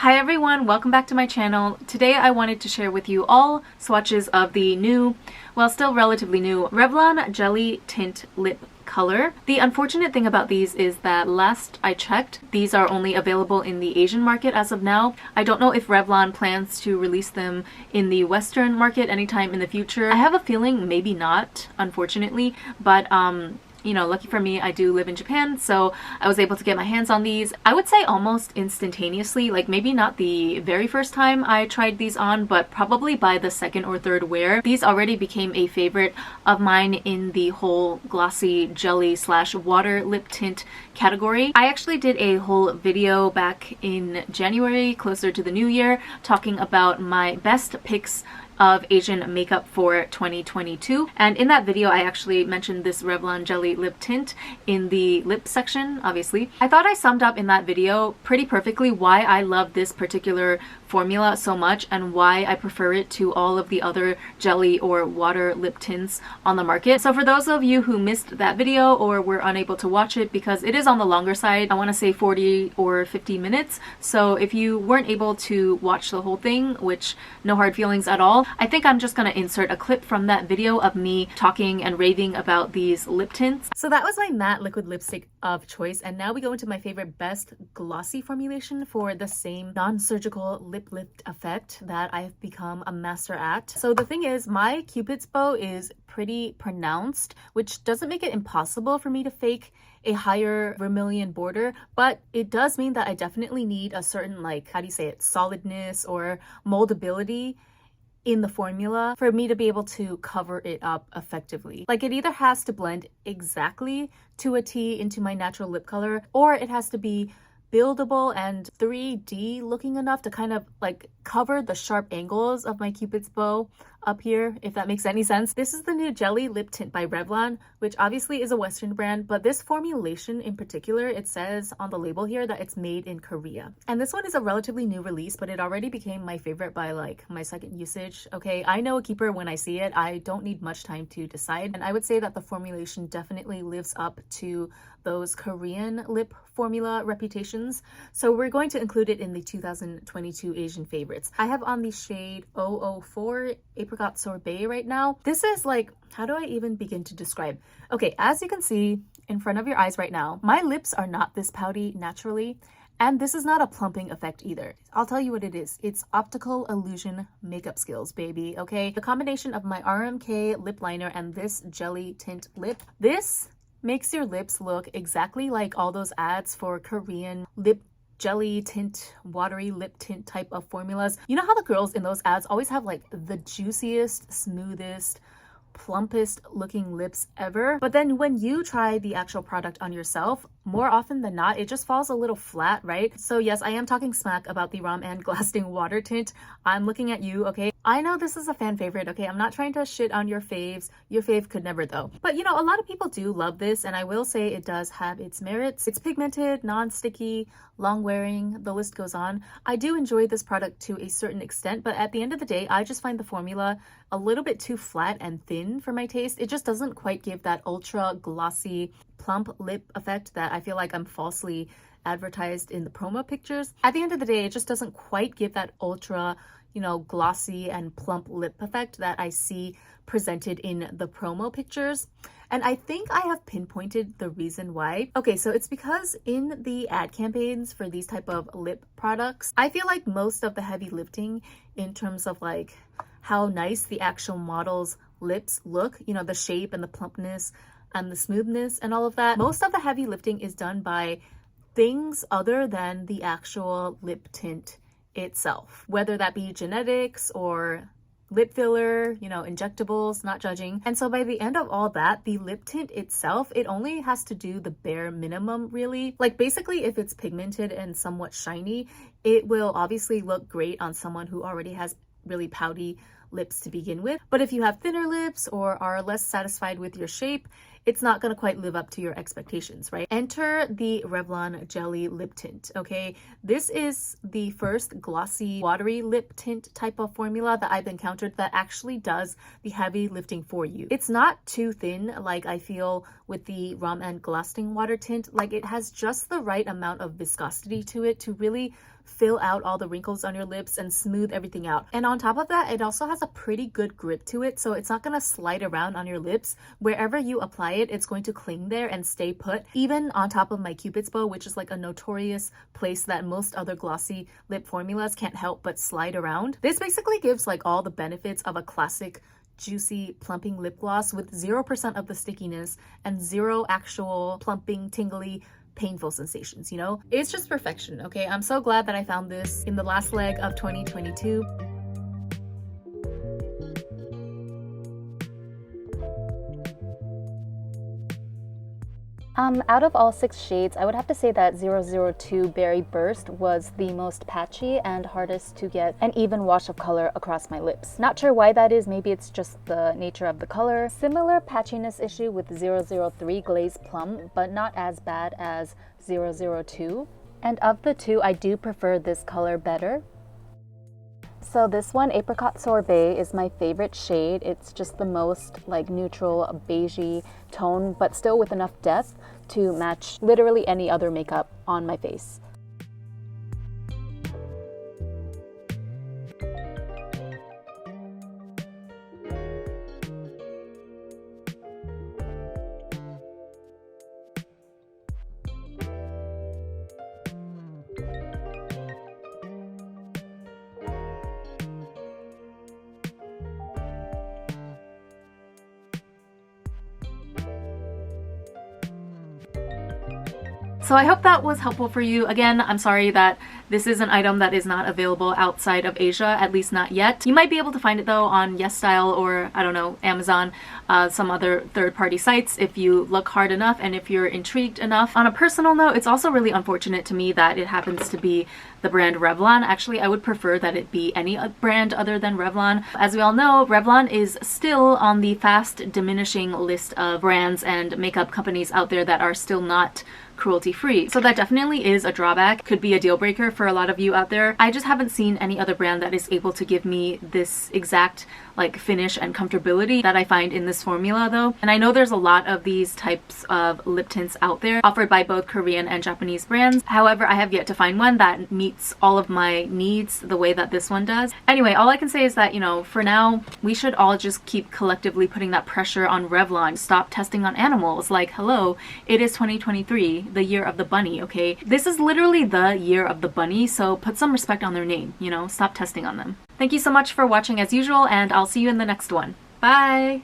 Hi everyone, welcome back to my channel. Today I wanted to share with you all swatches of the new, well still relatively new, Revlon Jelly Tint Lip Color. The unfortunate thing about these is that last I checked, these are only available in the Asian market as of now. I don't know if Revlon plans to release them in the Western market anytime in the future. I have a feeling maybe not, unfortunately, but you know, lucky for me, I do live in Japan, so I was able to get my hands on these. I would say almost instantaneously, like maybe not the very first time I tried these on, but probably by the second or third wear. These already became a favorite of mine in the whole glossy jelly slash water lip tint category. I actually did a whole video back in January, closer to the new year, talking about my best picks of Asian makeup for 2022, and in that video I actually mentioned this Revlon Jelly Lip Tint in the lip section, obviously. I thought I summed up in that video pretty perfectly why I love this particular formula so much and why I prefer it to all of the other jelly or water lip tints on the market. So for those of you who missed that video or were unable to watch it because it is on the longer side, I want to say 40 or 50 minutes, so if you weren't able to watch the whole thing, which no hard feelings at all, I think I'm just going to insert a clip from that video of me talking and raving about these lip tints. So that was my matte liquid lipstick of choice, and now we go into my favorite best glossy formulation for the same non-surgical lip lift effect that I've become a master at. So the thing is, my Cupid's bow is pretty pronounced, which doesn't make it impossible for me to fake a higher vermilion border, but it does mean that I definitely need a certain, like, how do you say it, solidness or moldability in the formula for me to be able to cover it up effectively. Like, it either has to blend exactly to a T into my natural lip color, or it has to be buildable and 3D looking enough to kind of like cover the sharp angles of my Cupid's bow up here, if that makes any sense. This is the new Jelly Lip Tint by Revlon, which obviously is a Western brand, but this formulation in particular, it says on the label here that it's made in Korea. And this one is a relatively new release, but it already became my favorite by like my second usage. Okay, I know a keeper when I see it. I don't need much time to decide. And I would say that the formulation definitely lives up to those Korean lip formula reputations. So we're going to include it in the 2022 Asian favorites. I have on the shade 004 Apricot Sorbet right now. This is like, how do I even begin to describe? Okay, as you can see in front of your eyes right now, my lips are not this pouty naturally. And this is not a plumping effect either. I'll tell you what it is. It's optical illusion makeup skills, baby, okay? The combination of my RMK lip liner and this jelly tint lip, this makes your lips look exactly like all those ads for Korean lip jelly tint, watery lip tint type of formulas. You know how the girls in those ads always have like the juiciest, smoothest, plumpest looking lips ever, but then when you try the actual product on yourself, more often than not, it just falls a little flat, right? So yes, I am talking smack about the Rom and Glasting Water Tint. I'm looking at you, okay? I know this is a fan favorite, okay? I'm not trying to shit on your faves. Your fave could never though. But you know, a lot of people do love this, and I will say it does have its merits. It's pigmented, non-sticky, long wearing, the list goes on. I do enjoy this product to a certain extent, but at the end of the day, I just find the formula a little bit too flat and thin for my taste. It just doesn't quite give that ultra glossy, plump lip effect that I feel like I'm falsely advertised in the promo pictures. At the end of the day, it just doesn't quite give that ultra, you know, glossy and plump lip effect that I see presented in the promo pictures. And I think I have pinpointed the reason why. Okay, so it's because in the ad campaigns for these type of lip products, I feel like most of the heavy lifting in terms of like how nice the actual model's lips look, you know, the shape and the plumpness and the smoothness and all of that, most of the heavy lifting is done by things other than the actual lip tint itself, whether that be genetics or lip filler, you know, injectables, not judging. And so by the end of all that, the lip tint itself, it only has to do the bare minimum, really. Like basically, if it's pigmented and somewhat shiny, it will obviously look great on someone who already has really pouty lips to begin with. But if you have thinner lips or are less satisfied with your shape, it's not going to quite live up to your expectations, right? Enter the Revlon Jelly Lip Tint, okay? This is the first glossy, watery lip tint type of formula that I've encountered that actually does the heavy lifting for you. It's not too thin like I feel with the Rom and Glasting Water Tint. Like, it has just the right amount of viscosity to it to really fill out all the wrinkles on your lips and smooth everything out. And on top of that, it also has a pretty good grip to it, so it's not going to slide around on your lips. Wherever you apply it, it's going to cling there and stay put. Even on top of my Cupid's bow, which is like a notorious place that most other glossy lip formulas can't help but slide around. This basically gives like all the benefits of a classic juicy plumping lip gloss with 0% of the stickiness and zero actual plumping, tingly, painful sensations, you know? It's just perfection, okay? I'm so glad that I found this in the last leg of 2022. Out of all 6 shades, I would have to say that 002 Berry Burst was the most patchy and hardest to get an even wash of color across my lips. Not sure why that is, maybe it's just the nature of the color. Similar patchiness issue with 003 Glaze Plum, but not as bad as 002. And of the two, I do prefer this color better. So this one, Apricot Sorbet, is my favorite shade. It's just the most like neutral beigey tone, but still with enough depth to match literally any other makeup on my face. So I hope that was helpful for you. Again, I'm sorry that this is an item that is not available outside of Asia, at least not yet. You might be able to find it though on YesStyle or, I don't know, Amazon, some other third-party sites if you look hard enough and if you're intrigued enough. On a personal note, it's also really unfortunate to me that it happens to be the brand Revlon. Actually, I would prefer that it be any brand other than Revlon. As we all know, Revlon is still on the fast diminishing list of brands and makeup companies out there that are still not cruelty-free. So that definitely is a drawback, could be a deal breaker for a lot of you out there. I just haven't seen any other brand that is able to give me this exact like finish and comfortability that I find in this formula though. And I know there's a lot of these types of lip tints out there offered by both Korean and Japanese brands. However, I have yet to find one that meets all of my needs the way that this one does. Anyway, all I can say is that, you know, for now, we should all just keep collectively putting that pressure on Revlon. Stop testing on animals. Like, hello, it is 2023, the year of the bunny, okay? This is literally the year of the bunny, so put some respect on their name, you know? Stop testing on them. Thank you so much for watching as usual, and I'll see you in the next one. Bye!